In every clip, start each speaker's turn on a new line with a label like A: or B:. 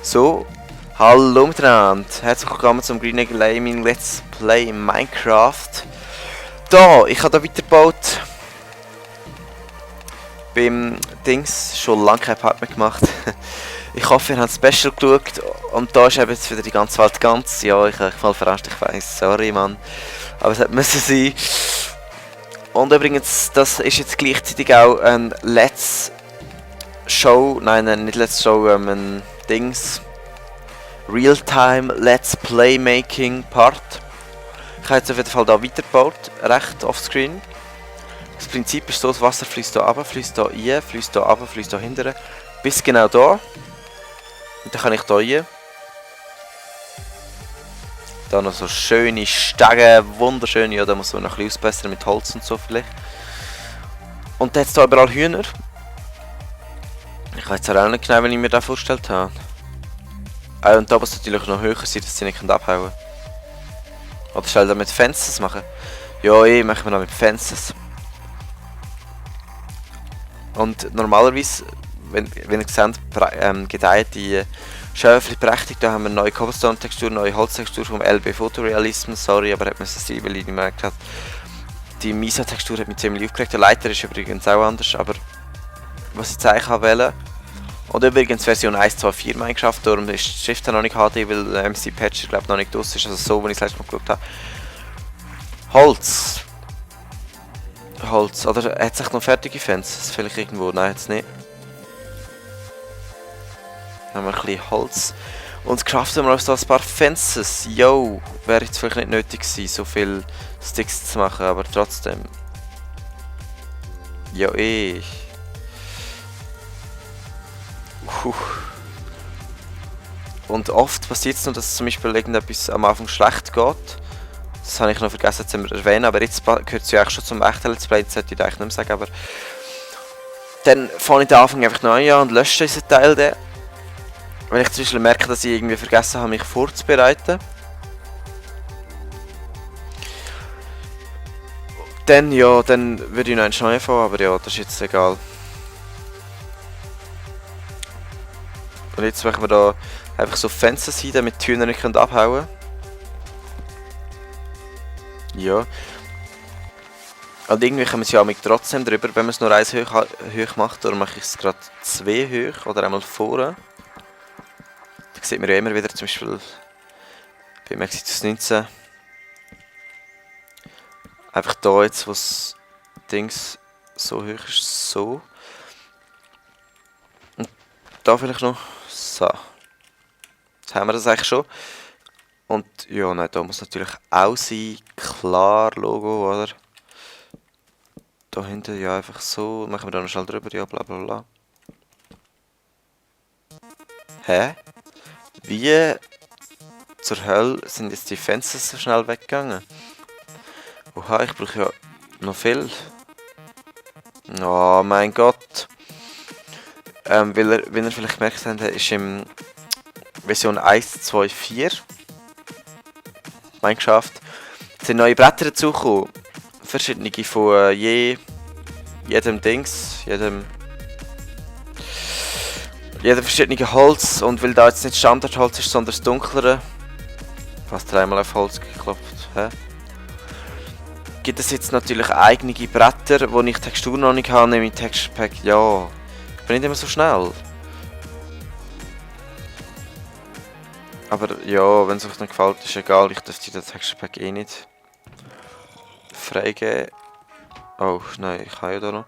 A: So, hallo miteinander, herzlich willkommen zum Green Eagle Gaming Let's Play Minecraft. Da, ich habe da weitergebaut. Beim Dings schon lange kein Part mehr gemacht. Ich hoffe, ihr habt Special geschaut und da ist eben jetzt wieder die ganze Welt ganz. Ja, ich habe mal verarscht, ich weiss, sorry Mann. Aber es hat müssen sein. Und übrigens, das ist jetzt gleichzeitig auch ein Let's Show, nein, nicht Let's Show, ein Dings. Realtime Let's Play Making Part. Ich habe jetzt auf jeden Fall da weitergebaut, recht offscreen. Das Prinzip ist so, das Wasser fließt hier runter, fließt hier rein, fließt hier runter, fließt hier hinten. Bis genau da. Und dann kann ich hier rein. Da noch so schöne Stege, wunderschöne, ja, da muss man noch ein bisschen ausbessern mit Holz und so vielleicht. Und dann hat es hier überall Hühner. Ich weiß jetzt auch nicht genau, wie ich mir das vorgestellt habe. Und da muss natürlich noch höher sein, dass sie nicht abhauen können. Oder soll ich das mit Fences machen? Ja, machen wir das mit Fences. Und normalerweise, wenn ihr seht, gedeihen die Schöfli prächtig. Da haben wir eine neue Cobblestone-Textur, neue Holztextur vom LB Photorealism. Sorry, aber hat müssen sein, weil ich gemerkt habe, die Misa-Textur hat mich ziemlich aufgeregt. Der Leiter ist übrigens auch anders, aber was ich zeigen wollte. Und übrigens Version 1.2.4 Minecraft, darum ist die Schrift noch nicht HD, weil der MC Patcher glaube noch nicht draus ist, also so, wenn ich das letzte Mal geschaut habe. Holz. Holz, oder hat sich noch fertige Fences? Vielleicht irgendwo, nein jetzt nicht. Dann haben wir ein bisschen Holz. Und craften wir uns da ein paar Fences. Yo, wäre jetzt vielleicht nicht nötig gewesen, so viel Sticks zu machen, aber trotzdem. Jo, Und oft passiert es nur, dass zum Beispiel irgendetwas am Anfang schlecht geht. Das habe ich noch vergessen zu erwähnen, aber jetzt gehört es ja eigentlich schon zum echten Let's Play, das sollte ich eigentlich nicht mehr sagen, aber... Dann fange ich den Anfang einfach neu an und lösche diesen Teil dann. Wenn ich zum Beispiel merke, dass ich irgendwie vergessen habe, mich vorzubereiten. Dann, ja, dann würde ich noch einen neu anfangen, aber ja, das ist jetzt egal. Und jetzt machen wir da einfach so Fences hin, damit die Hühner nicht abhauen können. Ja. Und irgendwie kommen sie ja mit trotzdem drüber, wenn man es nur eins hoch macht. Oder mache ich es gerade 2 hoch oder einmal vorne. Da sieht man ja immer wieder, zum Beispiel bei Exodus 19. Einfach da jetzt, wo das Dings so hoch ist, so. Und da vielleicht noch. So. Jetzt haben wir das eigentlich schon. Und ja, nein, da muss natürlich auch sein. Klar, Logo, oder? Da hinten, ja, einfach so. Machen wir da noch schnell drüber, ja, bla bla bla. Hä? Wie zur Hölle sind jetzt die Fences so schnell weggegangen? Oha, ich brauche ja noch viel. Oh mein Gott. Wie ihr vielleicht gemerkt habt, ist im Version 1.2.4 Minecraft sind neue Bretter dazugekommen. Verschiedene von jedem Dings, jedem verschiedene Holz. Und weil da jetzt nicht Standardholz ist, sondern das dunklere, fast dreimal auf Holz geklopft, hä? Gibt es jetzt natürlich eigene Bretter, wo ich Textur noch nicht habe, nämlich Texture Pack. Ja, ich bin nicht immer so schnell. Aber ja, wenn es euch nicht gefällt, ist egal, ich dürfte das Texture Pack eh nicht freigeben. Oh, nein, ich habe ja da noch.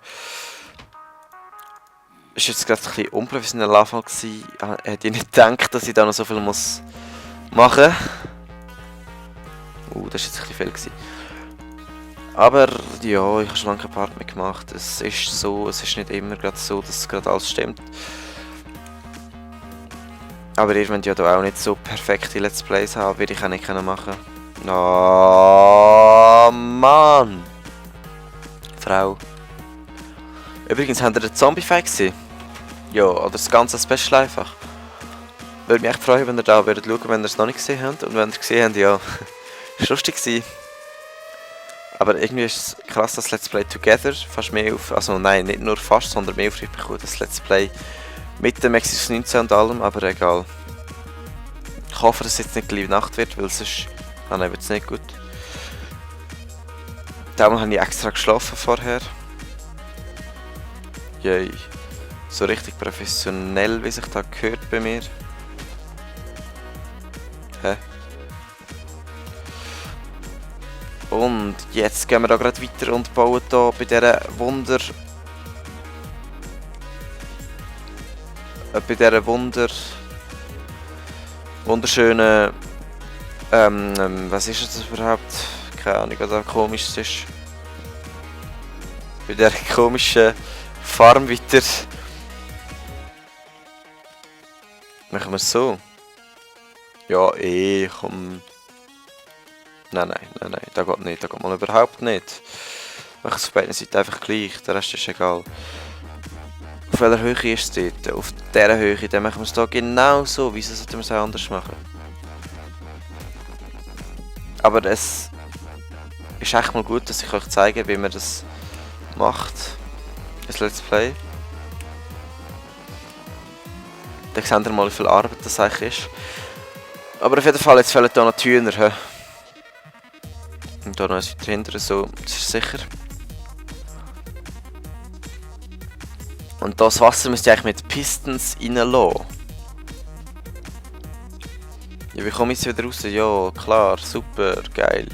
A: Ist jetzt gerade ein bisschen unprofessionell Anfang gewesen. Hätte ich nicht gedacht, dass ich da noch so viel muss machen. Das ist jetzt ein bisschen viel gewesen. Aber ja, ich habe schon lange kein Part mehr gemacht. Es ist so, es ist nicht immer gerade so, dass gerade alles stimmt. Aber ihr wollt ja da auch nicht so perfekte Let's Plays haben, würde ich auch nicht machen können. Oh Mann! Frau. Übrigens, habt ihr den Zombie-Fight gesehen? Ja, oder das ganze Special einfach. Würde mich echt freuen, wenn ihr da würdet schauen, wenn ihr es noch nicht gesehen habt. Und wenn ihr es gesehen habt, ja, ist lustig gewesen. Aber irgendwie ist es krass, dass Let's Play Together fast mehr auf, also nein, nicht nur fast, sondern mehr auf bekommen, das Let's Play mit dem Exodus 19 und allem, aber egal. Ich hoffe, dass es jetzt nicht gleich Nacht wird, weil sonst wird es nicht gut. Damals habe ich extra geschlafen vorher. Yay. So richtig professionell, wie sich da gehört bei mir. Hä? Und jetzt gehen wir da gerade weiter und bauen da bei dieser wunderschönen, was ist das überhaupt? Keine Ahnung, was da komisch ist. Bei dieser komischen Farm weiter. Machen wir es so. Ja, komm. Nein, das geht nicht, das geht mal überhaupt nicht. Machen es auf beiden Seiten einfach gleich, der Rest ist egal. Auf welcher Höhe ist es dort? Auf dieser Höhe, dann machen wir es hier genau so. Wieso sollten wir es auch anders machen? Aber es ist echt mal gut, dass ich euch zeige, wie man das macht. Das Let's Play. Dann seht ihr mal, wie viel Arbeit das eigentlich ist. Aber auf jeden Fall, jetzt fehlen hier noch die Hühner. He? Und hier noch eins weiter hinten, so, das ist sicher. Und das Wasser müsst ihr eigentlich mit Pistons reinlassen. Ja, wie komme ich jetzt wieder raus? Ja, klar, super, geil.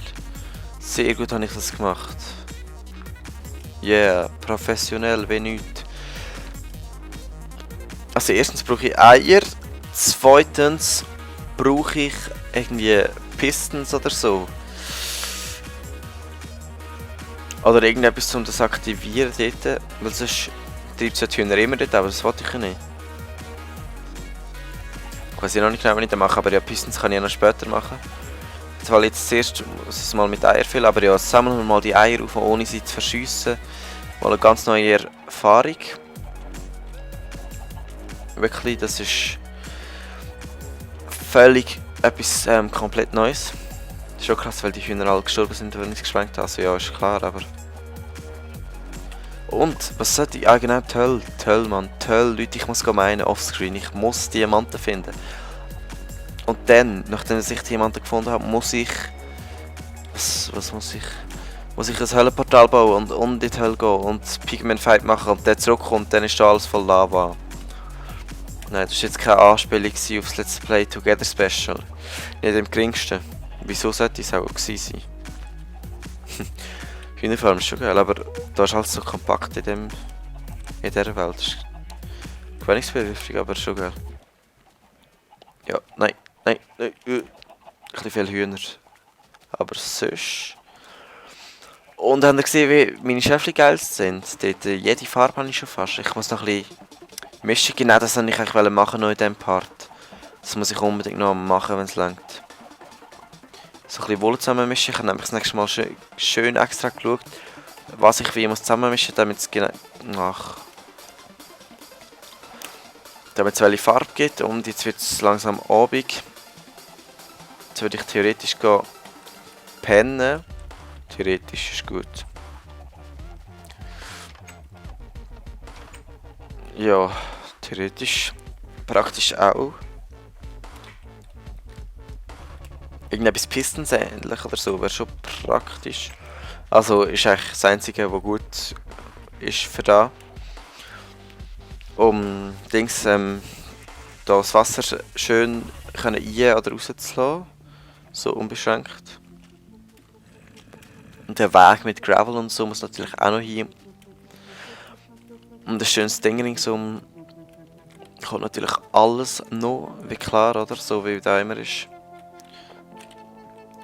A: Sehr gut habe ich das gemacht. Yeah, professionell wie nichts. Also erstens brauche ich Eier, zweitens brauche ich irgendwie Pistons oder so. Oder irgendetwas, um das zu aktivieren dort, weil sonst treibt es die Hühner immer dort, aber das wollte ich ja nicht. Ich weiß noch nicht genau, was ich da mache, aber ja, Pistons kann ich ja noch später machen. Weil jetzt zuerst muss ich es mal mit Eier füllen, aber ja, sammeln wir mal die Eier auf, ohne sie zu verschiessen. Mal eine ganz neue Erfahrung. Wirklich, das ist völlig etwas komplett Neues. Das ist schon krass, weil die Hühner alle gestorben sind, wenn ich es gesprengt habe. Also ja, ist klar, aber... Und, was sollte ich? Ah genau, die Hölle, Mann. Die Hölle, Leute, ich muss meinen offscreen. Ich muss Diamanten finden. Und dann, nachdem ich Diamanten gefunden habe, muss ich... Was muss ich? Muss ich ein Höllenportal bauen und in die Hölle gehen und Pigment Fight machen und dann zurückkommt, dann ist da alles voll Lava. Nein, das war jetzt keine Anspielung auf das Let's Play Together Special. Nicht im geringsten. Wieso sollte es auch gewesen sein? Hühnerfarm ist schon geil, aber da ist alles so kompakt in dieser Welt. Das ist gewöhnungsbedürftig, aber schon geil. Ja, nein. Ein bisschen viele Hühner. Aber sonst... Und habt ihr gesehen, wie meine Schäfchen geil sind? Dort, jede Farbe habe ich schon fast. Ich muss noch ein bisschen mischen. Genau das wollte ich eigentlich machen noch in diesem Part. Das muss ich unbedingt noch machen, wenn es langt. So ein bisschen Wolle zusammenmischen. Ich habe nämlich das nächste Mal schön extra geschaut, was ich wie muss zusammenmischen, damit es genau... damit es welche Farbe gibt. Und jetzt wird es langsam Abend. Jetzt würde ich theoretisch gehen pennen. Theoretisch ist gut. Ja, theoretisch. Praktisch auch. Irgendetwas Pistons ähnlich oder so wäre schon praktisch. Also ist eigentlich das Einzige, was gut ist für da. Um das Wasser schön ein- oder rauszulassen. So unbeschränkt. Und der Weg mit Gravel und so muss natürlich auch noch hin. Und ein schönes Ding ringsum kommt natürlich alles noch, wie klar, oder? So wie da immer ist.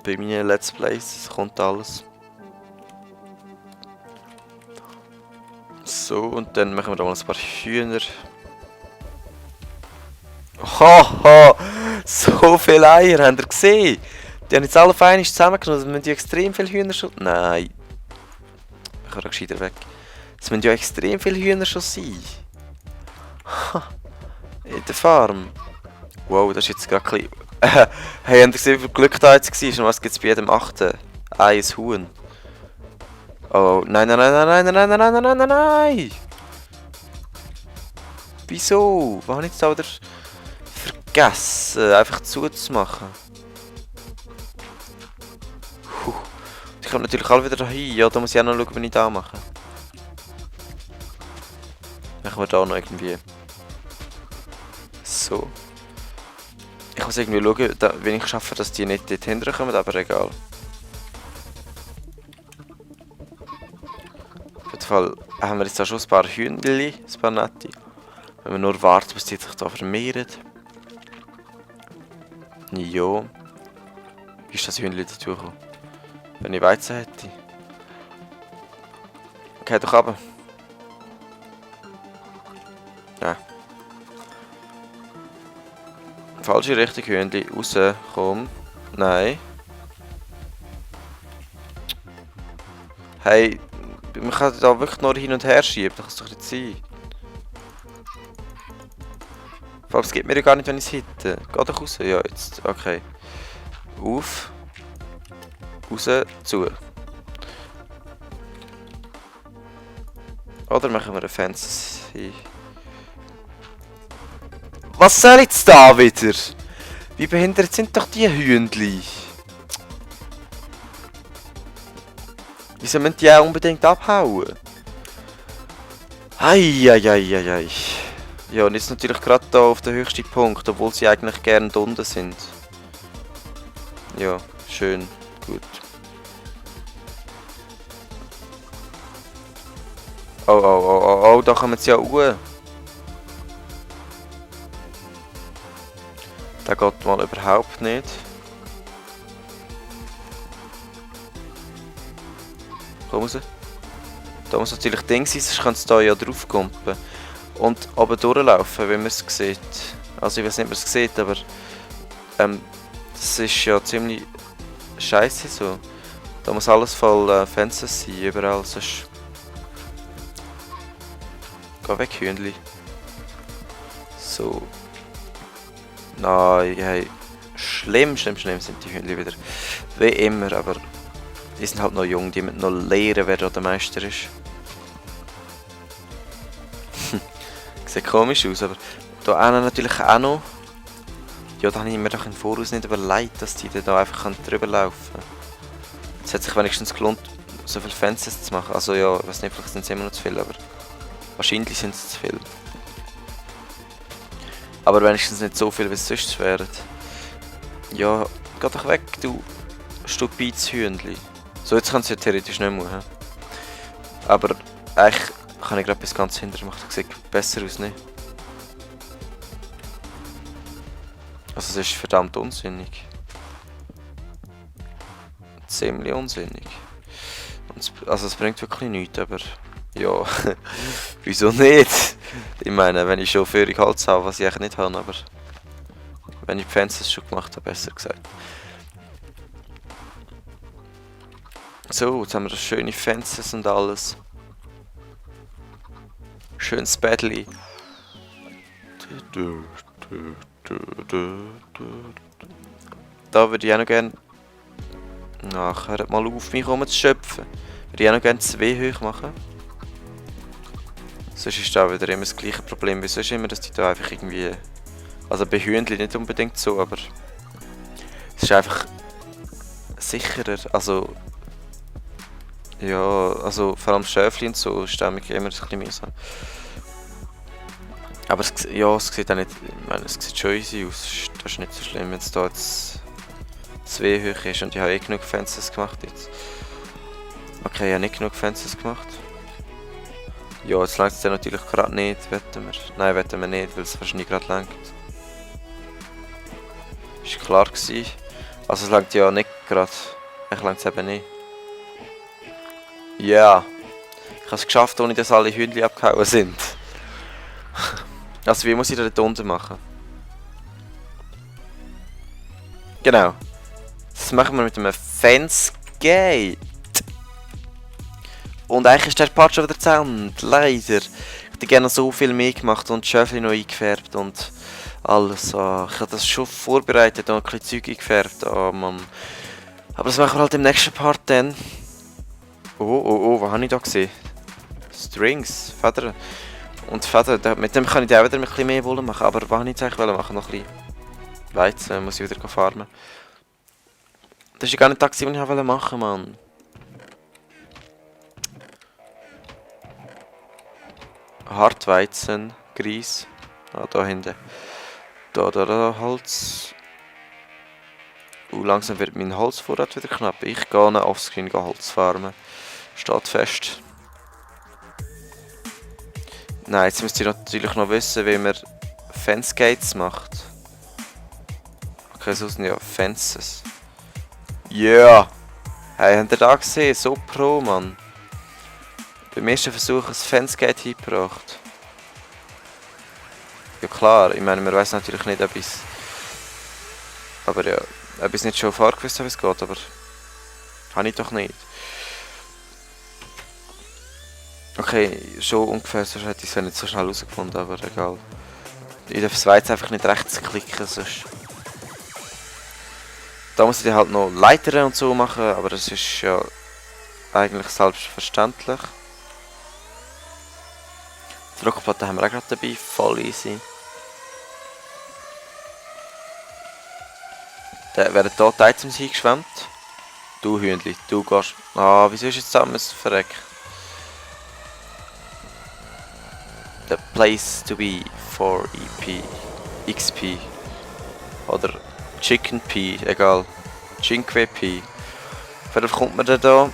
A: Bei meinen Let's Plays kommt alles. So, und dann machen wir da mal ein paar Hühner. Haha! So viele Eier, habt ihr gesehen? Die haben jetzt alle fein zusammengenommen, dann müssen die extrem viele Hühner schon... Nein. Ich kann da gescheiter weg. Es müssen ja extrem viele Hühner schon sein. In der Farm. Wow, das ist jetzt gerade ein bisschen... hey, habt ihr gesehen, wie viel Glück da jetzt war? Und was gibt es bei jedem 8. Ei, ein Huhn. Oh, nein. Wieso? Was habe ich jetzt da wieder vergessen, einfach zuzumachen. Ich komme natürlich alle wieder dahin. Ja, da muss ich auch noch schauen, wie ich da mache. Machen wir da noch irgendwie. So. Ich muss irgendwie schauen, wie ich schaffe, dass die nicht dort hinterher kommen, aber egal. Auf jeden Fall haben wir jetzt auch schon ein paar Hühnchen, ein paar nette. Wenn wir nur warten, bis die sich da vermehren. Jo. Wie ist das Hühnchen dazugekommen? Wenn ich Weizen hätte. Okay, doch runter. Ja. Falsche Richtung, Hühnchen. Raus, komm. Nein. Hey, man kann da wirklich nur hin und her schieben. Das kann es doch nicht sein. Vor allem, es gibt mir ja gar nicht, wenn ich es hitte. Geh doch raus. Ja, jetzt. Okay. Auf. Raus, zu. Oder machen wir ein Fancy. Was soll jetzt da wieder? Wie behindert sind doch die Hühnchen? Wieso müssen die auch unbedingt abhauen? Eieieiei. Ja, und jetzt natürlich gerade da auf den höchsten Punkt, obwohl sie eigentlich gerne unten sind. Ja, schön, gut. Oh, da kommen sie ja hoch. Der geht mal überhaupt nicht. Komm raus. Da muss natürlich Ding sein, sonst kann es da ja drauf kumpen. Und oben durchlaufen, wie man es sieht. Also ich weiß nicht, ob man es sieht, aber das ist ja ziemlich scheiße so. Da muss alles voll Fences sein, überall, sonst... Geh weg, Hühnchen. So. Nein, hey. Schlimm sind die Hühnchen wieder. Wie immer, aber... Die sind halt noch jung, die müssen noch lernen, wer da der Meister ist. Sieht komisch aus, aber... Da einer natürlich auch noch... Ja, da habe ich mir doch im Voraus nicht überlegt, dass die da einfach drüber laufen können. Es hat sich wenigstens gelohnt, so viele Fences zu machen. Also ja, ich weiß nicht, vielleicht sind es immer noch zu viel, aber... Wahrscheinlich sind es zu viel. Aber wenigstens nicht so viel, wie es sonst wären. Ja, geh doch weg, du stupides Hühnchen. So, jetzt kann es ja theoretisch nicht mehr. Aber eigentlich kann ich gerade bis ganz hinten machen. Das sieht besser aus, nicht? Also es ist verdammt unsinnig. Ziemlich unsinnig. Also es bringt wirklich nichts, aber... Ja, wieso nicht? Ich meine, wenn ich schon Führung Holz habe, was ich eigentlich nicht habe, aber... Wenn ich die Fences schon gemacht habe, besser gesagt. So, jetzt haben wir das schöne Fences und alles. Schönes Bettli. Da würde ich auch noch gerne... Ach, hört mal auf, mich rumzuschöpfen. Würde ich auch noch gerne 2 hoch machen. Sonst ist da wieder immer das gleiche Problem wie sonst immer, dass die da einfach irgendwie... Also bei Hühnchen nicht unbedingt so, aber... Es ist einfach... sicherer, also... Ja, also vor allem Schäfchen und so ist damit immer ein bisschen mühsam. Aber es, ja, es sieht auch nicht... Ich meine, es sieht schon easy aus. Das ist nicht so schlimm, wenn es da jetzt... 2 hoch ist und ich habe eh genug Fences gemacht jetzt. Okay, ich habe nicht genug Fences gemacht. Ja, jetzt langt es dann natürlich gerade nicht, wetten wir. Nein, wetten wir nicht, weil es wahrscheinlich gerade langt. Ist klar gewesen. Also es langt ja nicht gerade. Ich langt es eben nicht. Ja. Yeah. Ich habe es geschafft, ohne dass alle Hühnchen abgehauen sind. Also wie muss ich das dort unten machen? Genau. Das machen wir mit einem Fence Gate. Und eigentlich ist der Part schon wieder zu Ende. Leider. Ich hätte gerne so viel mehr gemacht und die Schöfli noch eingefärbt und alles. Oh, ich habe das schon vorbereitet und ein bisschen Zeug eingefärbt. Oh Mann. Aber das machen wir halt im nächsten Part dann. Oh, was habe ich da gesehen? Strings, Federn. Und Federn, mit dem kann ich auch wieder ein bisschen mehr Wolle machen. Aber was habe ich jetzt eigentlich machen? Noch ein bisschen Weizen muss ich wieder farmen. Das ist gar nicht das, was ich machen wollte, Mann. Hartweizen, Grieß. Ah, da hinten. Da, Holz. Langsam wird mein Holzvorrat wieder knapp. Ich gehe offscreen Holz farmen. Steht fest. Nein, jetzt müsst ihr natürlich noch wissen, wie man Fence Gates macht. Okay, so sind ja Fences. Yeah! Hey, habt ihr da gesehen? So pro, Mann. Beim ersten Versuch ein Fence Gate hingebracht. Ja klar, ich meine, man weiß natürlich nicht, ob ich aber ja, ob ich nicht schon vorher gewusst habe, wie es geht, aber habe ich doch nicht. Okay, schon ungefähr, sonst hätte ich es ja nicht so schnell herausgefunden, aber egal. Ich darf es jetzt einfach nicht rechts klicken, sonst... Da muss ich halt noch Leitern und so machen, aber das ist ja eigentlich selbstverständlich. Die Druckplatte haben wir auch gerade dabei, voll easy. Da werden hier die Items eingeschwemmt. Du Hühnli, du gehst... Ah, wieso ist jetzt zusammen verreckt? The place to be for EP, XP oder Chicken P, egal. Cinque P. Vielleicht kommt man da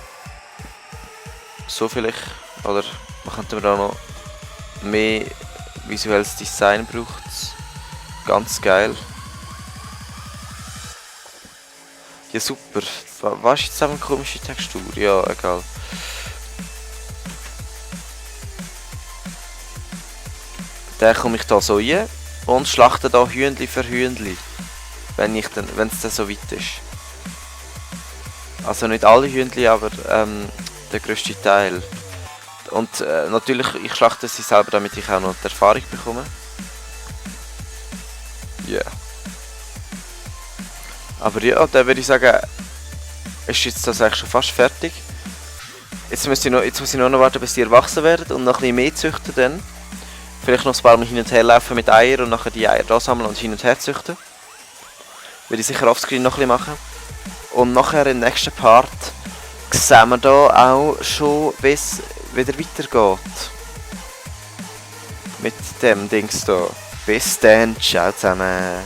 A: so vielleicht, oder man könnte da noch mehr visuelles Design braucht. Ganz geil. Ja super. Was ist jetzt eine komische Textur? Ja, egal. Dann komme ich da so rein und schlachte da Hühnli für Hühnli. Wenn es dann so weit ist. Also nicht alle Hühnli, aber der grösste Teil. Und natürlich, ich schlachte sie selber, damit ich auch noch die Erfahrung bekomme. Ja. Yeah. Aber ja, dann würde ich sagen, ist jetzt das eigentlich schon fast fertig. Jetzt muss ich nur noch warten, bis die erwachsen werden und noch ein bisschen mehr züchten dann. Vielleicht noch ein paar Mal hin und her laufen mit Eiern und nachher die Eier da sammeln und hin und her züchten. Würde ich sicher offscreen noch ein bisschen machen. Und nachher im nächsten Part sehen wir da auch schon, wie es wieder weitergeht. Mit dem Dings da. Bis dann, ciao zusammen.